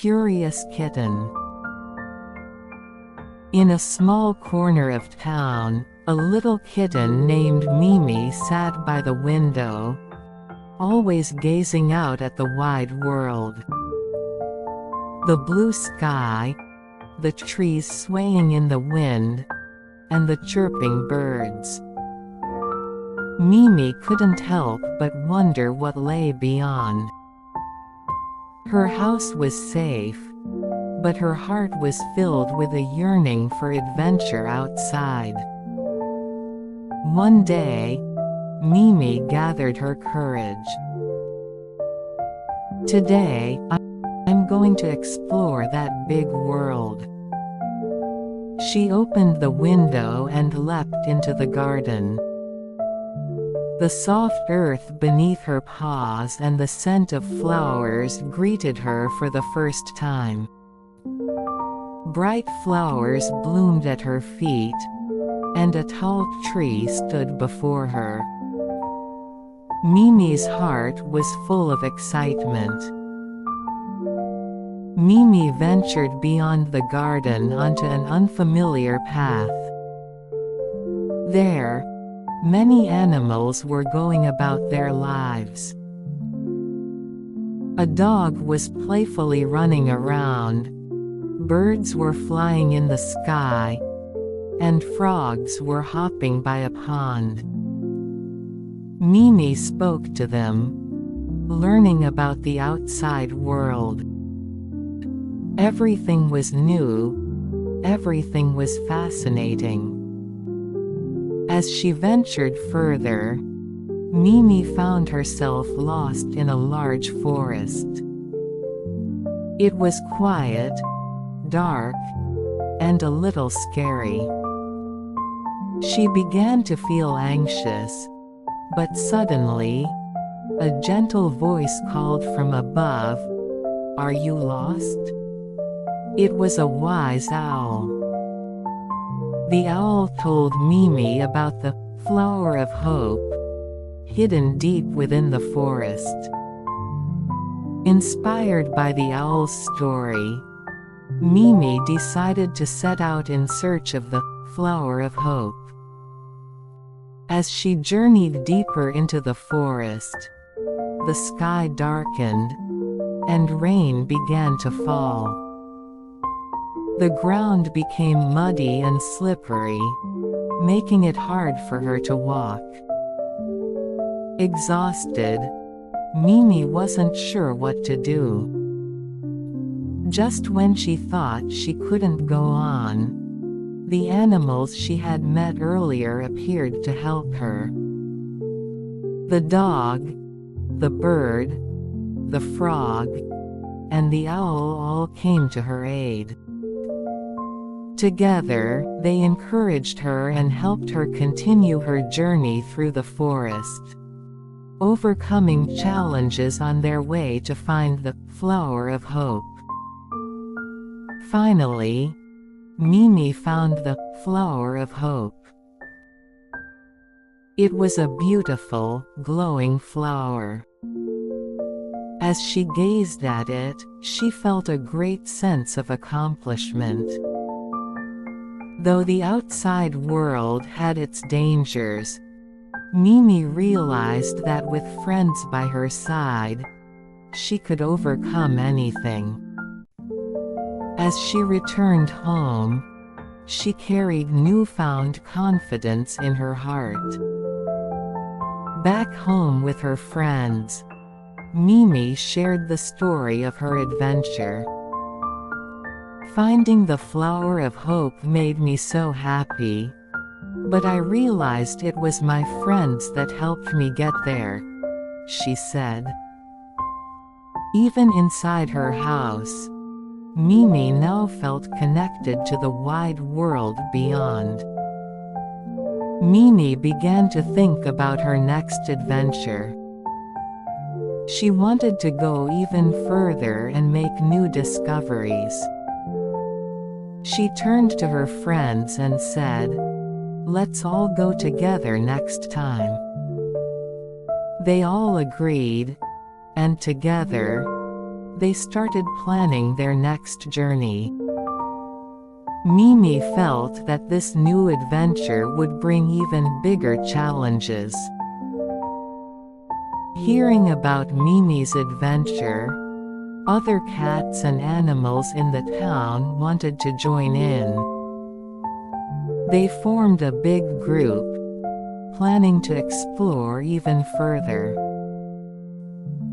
Curious Kitten. In a small corner of town, a little kitten named Mimi sat by the window, always gazing out at the wide world. The blue sky, the trees swaying in the wind, and the chirping birds. Mimi couldn't help but wonder what lay beyond. Her house was safe, but her heart was filled with a yearning for adventure outside. One day, Mimi gathered her courage. Today, I'm going to explore that big world. She opened the window and leapt into the garden. The soft earth beneath her paws and the scent of flowers greeted her for the first time. Bright flowers bloomed at her feet, and a tall tree stood before her. Mimi's heart was full of excitement. Mimi ventured beyond the garden onto an unfamiliar path. There, many animals were going about their lives. A dog was playfully running around, birds were flying in the sky, and frogs were hopping by a pond. Mimi spoke to them, learning about the outside world. Everything was new, everything was fascinating. As she ventured further, Mimi found herself lost in a large forest. It was quiet, dark, and a little scary. She began to feel anxious, but suddenly, a gentle voice called from above, "Are you lost?" It was a wise owl. The owl told Mimi about the flower of hope, hidden deep within the forest. Inspired by the owl's story, Mimi decided to set out in search of the flower of hope. As she journeyed deeper into the forest, the sky darkened, and rain began to fall. The ground became muddy and slippery, making it hard for her to walk. Exhausted, Mimi wasn't sure what to do. Just when she thought she couldn't go on, the animals she had met earlier appeared to help her. The dog, the bird, the frog, and the owl all came to her aid. Together, they encouraged her and helped her continue her journey through the forest, overcoming challenges on their way to find the flower of hope. Finally, Mimi found the flower of hope. It was a beautiful, glowing flower. As she gazed at it, she felt a great sense of accomplishment. Though the outside world had its dangers, Mimi realized that with friends by her side, she could overcome anything. As she returned home, she carried newfound confidence in her heart. Back home with her friends, Mimi shared the story of her adventure. "Finding the flower of hope made me so happy, but I realized it was my friends that helped me get there," she said. Even inside her house, Mimi now felt connected to the wide world beyond. Mimi began to think about her next adventure. She wanted to go even further and make new discoveries. She turned to her friends and said, "Let's all go together next time." They all agreed, and together, they started planning their next journey. Mimi felt that this new adventure would bring even bigger challenges. Hearing about Mimi's adventure, other cats and animals in the town wanted to join in. They formed a big group, planning to explore even further.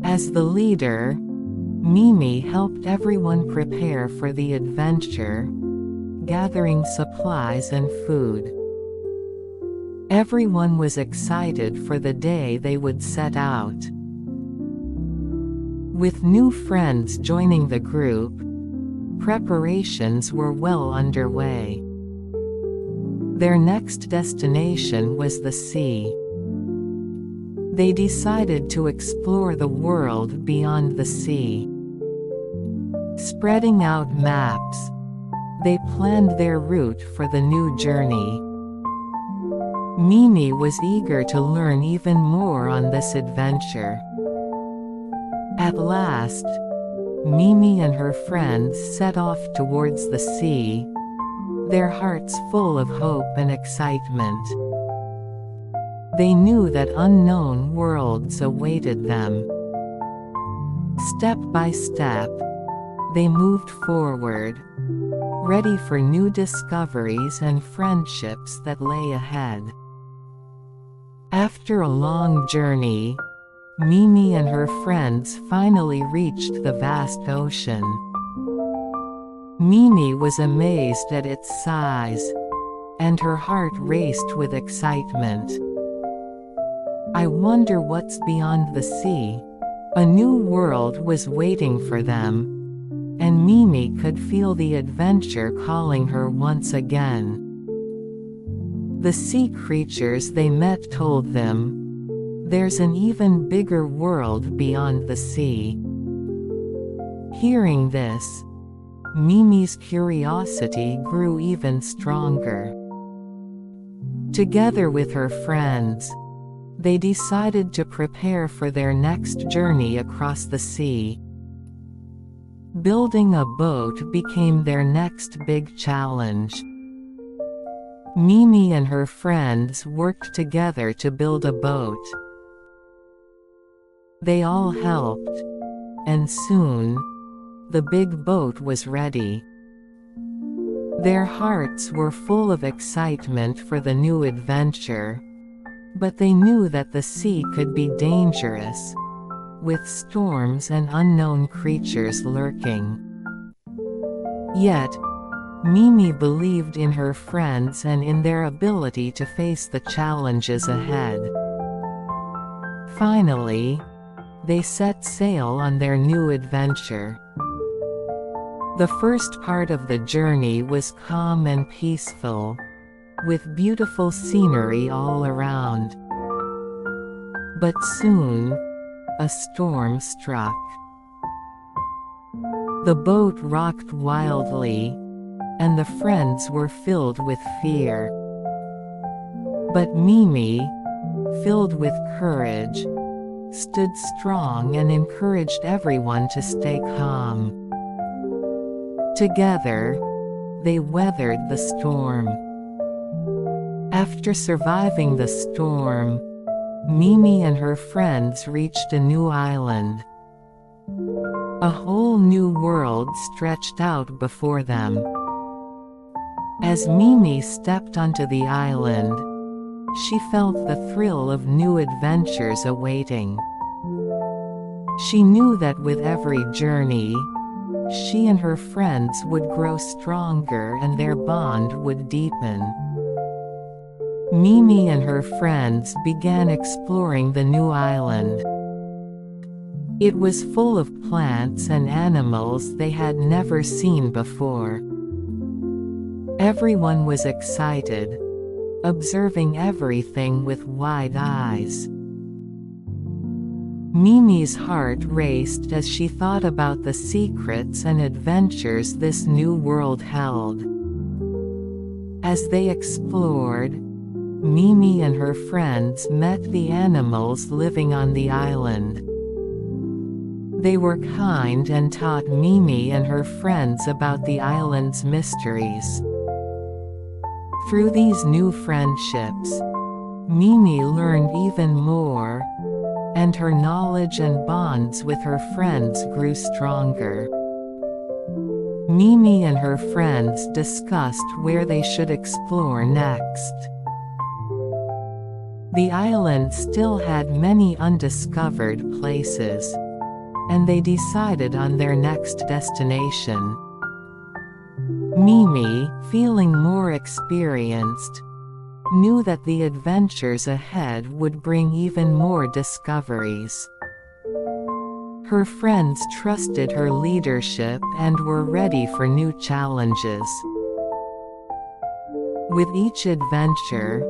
As the leader, Mimi helped everyone prepare for the adventure, gathering supplies and food. Everyone was excited for the day they would set out. With new friends joining the group, preparations were well underway. Their next destination was the sea. They decided to explore the world beyond the sea. Spreading out maps, they planned their route for the new journey. Mimi was eager to learn even more on this adventure. At last, Mimi and her friends set off towards the sea, their hearts full of hope and excitement. They knew that unknown worlds awaited them. Step by step, they moved forward, ready for new discoveries and friendships that lay ahead. After a long journey, Mimi and her friends finally reached the vast ocean. Mimi was amazed at its size, and her heart raced with excitement. "I wonder what's beyond the sea." A new world was waiting for them, and Mimi could feel the adventure calling her once again. The sea creatures they met told them, "There's an even bigger world beyond the sea." Hearing this, Mimi's curiosity grew even stronger. Together with her friends, they decided to prepare for their next journey across the sea. Building a boat became their next big challenge. Mimi and her friends worked together to build a boat. They all helped, and soon, the big boat was ready. Their hearts were full of excitement for the new adventure, but they knew that the sea could be dangerous, with storms and unknown creatures lurking. Yet, Mimi believed in her friends and in their ability to face the challenges ahead. Finally, they set sail on their new adventure. The first part of the journey was calm and peaceful, with beautiful scenery all around. But soon, a storm struck. The boat rocked wildly, and the friends were filled with fear. But Mimi, filled with courage, stood strong and encouraged everyone to stay calm. Together, they weathered the storm. After surviving the storm, Mimi and her friends reached a new island. A whole new world stretched out before them. As Mimi stepped onto the island, she felt the thrill of new adventures awaiting. She knew that with every journey, she and her friends would grow stronger and their bond would deepen. Mimi and her friends began exploring the new island. It was full of plants and animals they had never seen before. Everyone was excited, observing everything with wide eyes. Mimi's heart raced as she thought about the secrets and adventures this new world held. As they explored, Mimi and her friends met the animals living on the island. They were kind and taught Mimi and her friends about the island's mysteries. Through these new friendships, Mimi learned even more, and her knowledge and bonds with her friends grew stronger. Mimi and her friends discussed where they should explore next. The island still had many undiscovered places, and they decided on their next destination. Mimi, feeling more experienced, knew that the adventures ahead would bring even more discoveries. Her friends trusted her leadership and were ready for new challenges. With each adventure,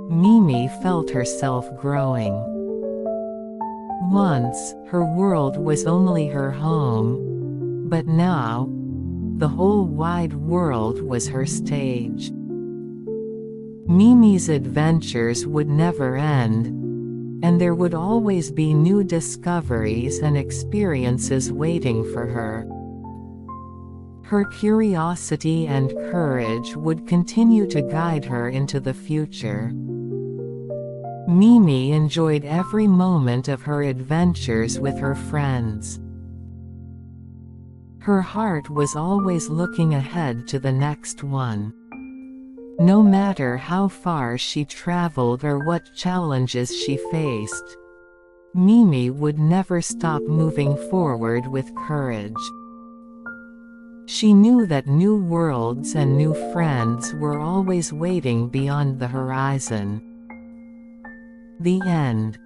Mimi felt herself growing. Once, her world was only her home, but now, the whole wide world was her stage. Mimi's adventures would never end, and there would always be new discoveries and experiences waiting for her. Her curiosity and courage would continue to guide her into the future. Mimi enjoyed every moment of her adventures with her friends. Her heart was always looking ahead to the next one. No matter how far she traveled or what challenges she faced, Mimi would never stop moving forward with courage. She knew that new worlds and new friends were always waiting beyond the horizon. The end.